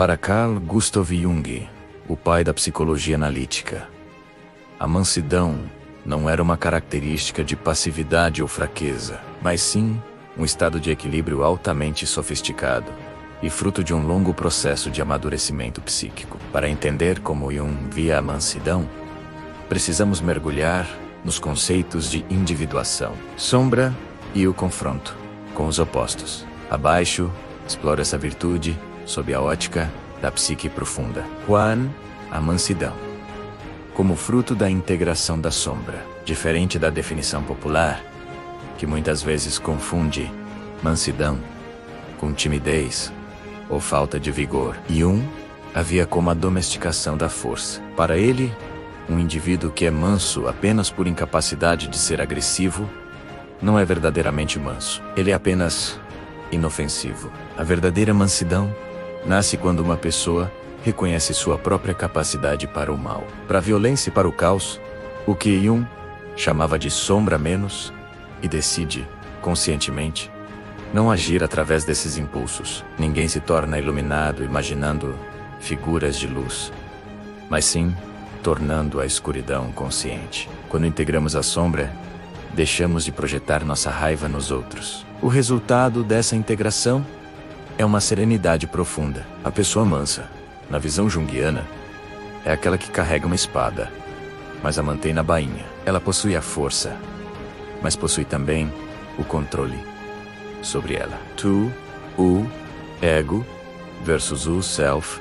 Para Carl Gustav Jung, o pai da psicologia analítica, a mansidão não era uma característica de passividade ou fraqueza, mas sim um estado de equilíbrio altamente sofisticado e fruto de um longo processo de amadurecimento psíquico. Para entender como Jung via a mansidão, precisamos mergulhar nos conceitos de individuação, sombra e o confronto com os opostos. Abaixo, exploro essa virtude sob a ótica da psique profunda. Juan, a mansidão. Como fruto da integração da sombra, diferente da definição popular, que muitas vezes confunde mansidão com timidez ou falta de vigor. Jung havia como a domesticação da força. Para ele, um indivíduo que é manso apenas por incapacidade de ser agressivo não é verdadeiramente manso. Ele é apenas inofensivo. A verdadeira mansidão nasce quando uma pessoa reconhece sua própria capacidade para o mal, para a violência e para o caos, o que Jung chamava de sombra menos, e decide, conscientemente, não agir através desses impulsos. Ninguém se torna iluminado imaginando figuras de luz, mas sim tornando a escuridão consciente. Quando integramos a sombra, deixamos de projetar nossa raiva nos outros. O resultado dessa integração é uma serenidade profunda. A pessoa mansa, na visão junguiana, é aquela que carrega uma espada, mas a mantém na bainha. Ela possui a força, mas possui também o controle sobre ela. Tu, o, ego, versus o self,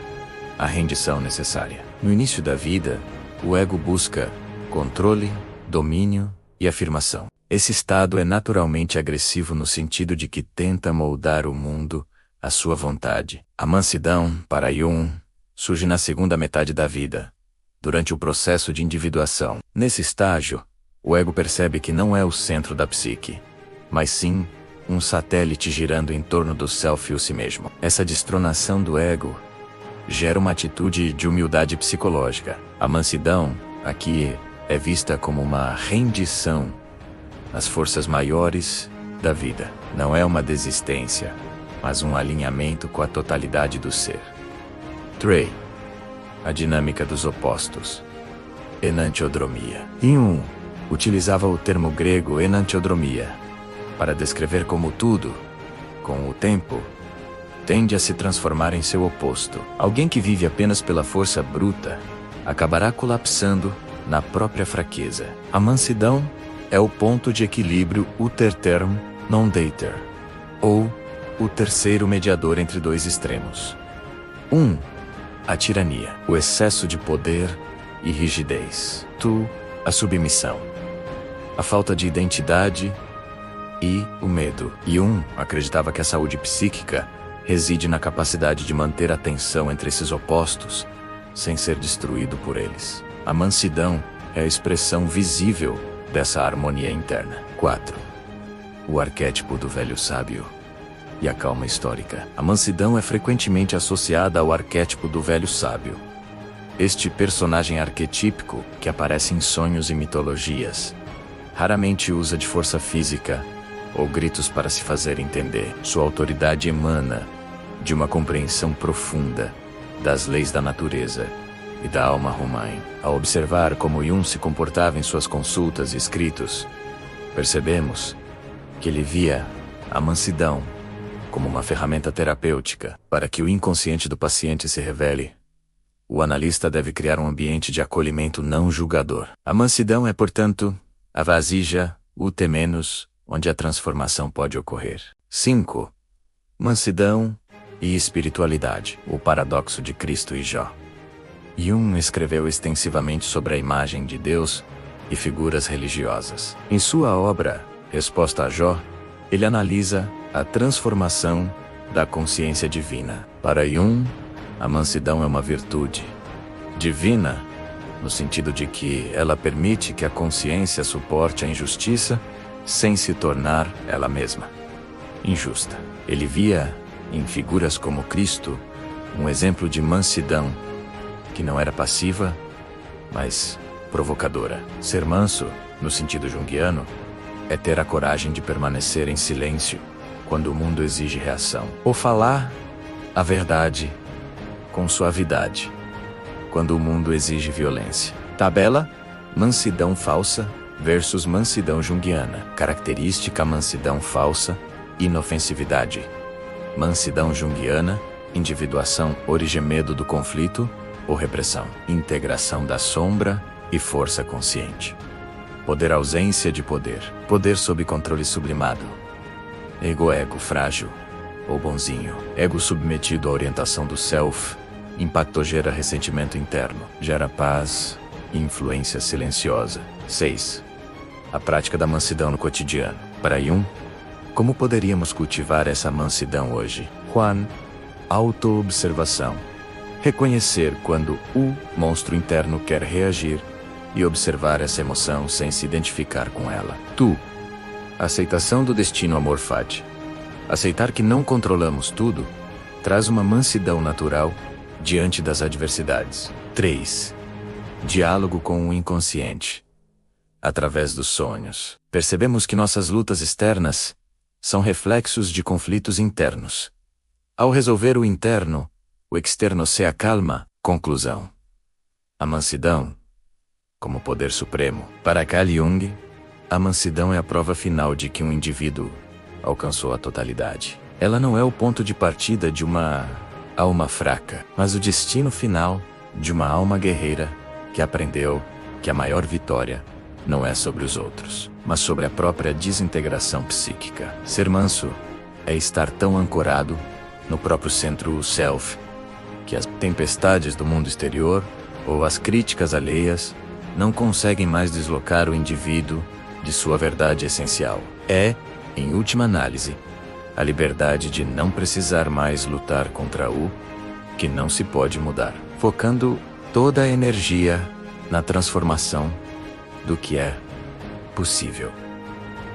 a rendição necessária. No início da vida, o ego busca controle, domínio e afirmação. Esse estado é naturalmente agressivo no sentido de que tenta moldar o mundo à sua vontade. A mansidão, para Jung, surge na segunda metade da vida, durante o processo de individuação. Nesse estágio, o ego percebe que não é o centro da psique, mas sim um satélite girando em torno do self e o si mesmo. Essa destronação do ego gera uma atitude de humildade psicológica. A mansidão, aqui, é vista como uma rendição às forças maiores da vida. Não é uma desistência, mas um alinhamento com a totalidade do ser. 3. A dinâmica dos opostos. Enantiodromia. Jung utilizava o termo grego enantiodromia para descrever como tudo, com o tempo, tende a se transformar em seu oposto. Alguém que vive apenas pela força bruta acabará colapsando na própria fraqueza. A mansidão é o ponto de equilíbrio uter term non dater, ou o terceiro mediador entre dois extremos. 1. A tirania, o excesso de poder e rigidez. Tu, a submissão, a falta de identidade e o medo. Jung acreditava que a saúde psíquica reside na capacidade de manter a tensão entre esses opostos sem ser destruído por eles. A mansidão é a expressão visível dessa harmonia interna. 4. O arquétipo do velho sábio e a calma histórica. A mansidão é frequentemente associada ao arquétipo do velho sábio. Este personagem arquetípico, que aparece em sonhos e mitologias, raramente usa de força física ou gritos para se fazer entender. Sua autoridade emana de uma compreensão profunda das leis da natureza e da alma humana. Ao observar como Jung se comportava em suas consultas e escritos, percebemos que ele via a mansidão como uma ferramenta terapêutica. Para que o inconsciente do paciente se revele, o analista deve criar um ambiente de acolhimento não julgador. A mansidão é, portanto, a vasija, o temenos, onde a transformação pode ocorrer. 5. Mansidão e espiritualidade, o paradoxo de Cristo e Jó. Jung escreveu extensivamente sobre a imagem de Deus e figuras religiosas. Em sua obra, Resposta a Jó, ele analisa a transformação da consciência divina. Para Jung, a mansidão é uma virtude divina, no sentido de que ela permite que a consciência suporte a injustiça sem se tornar ela mesma injusta. Ele via em figuras como Cristo um exemplo de mansidão que não era passiva, mas provocadora. Ser manso, no sentido junguiano, é ter a coragem de permanecer em silêncio quando o mundo exige reação, ou falar a verdade com suavidade, quando o mundo exige violência. Tabela: mansidão falsa versus mansidão junguiana. Característica: mansidão falsa, inofensividade. Mansidão junguiana, individuação, origem, medo do conflito ou repressão. Integração da sombra e força consciente. Poder, ausência de poder. Poder sob controle sublimado. Ego frágil ou bonzinho. Ego submetido à orientação do self. Impacto gera ressentimento interno. Gera paz e influência silenciosa. 6. A prática da mansidão no cotidiano. Para Jung, como poderíamos cultivar essa mansidão hoje? Juan: autoobservação. Reconhecer quando o monstro interno quer reagir e observar essa emoção sem se identificar com ela. Tu: aceitação do destino, amor fati. Aceitar que não controlamos tudo traz uma mansidão natural diante das adversidades. 3. Diálogo com o inconsciente. Através dos sonhos, percebemos que nossas lutas externas são reflexos de conflitos internos. Ao resolver o interno, o externo se acalma. Conclusão: a mansidão como poder supremo. Para Carl Jung, a mansidão é a prova final de que um indivíduo alcançou a totalidade. Ela não é o ponto de partida de uma alma fraca, mas o destino final de uma alma guerreira que aprendeu que a maior vitória não é sobre os outros, mas sobre a própria desintegração psíquica. Ser manso é estar tão ancorado no próprio centro, o self, que as tempestades do mundo exterior ou as críticas alheias não conseguem mais deslocar o indivíduo de sua verdade essencial. É, em última análise, a liberdade de não precisar mais lutar contra o que não se pode mudar, focando toda a energia na transformação do que é possível.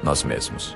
Nós mesmos.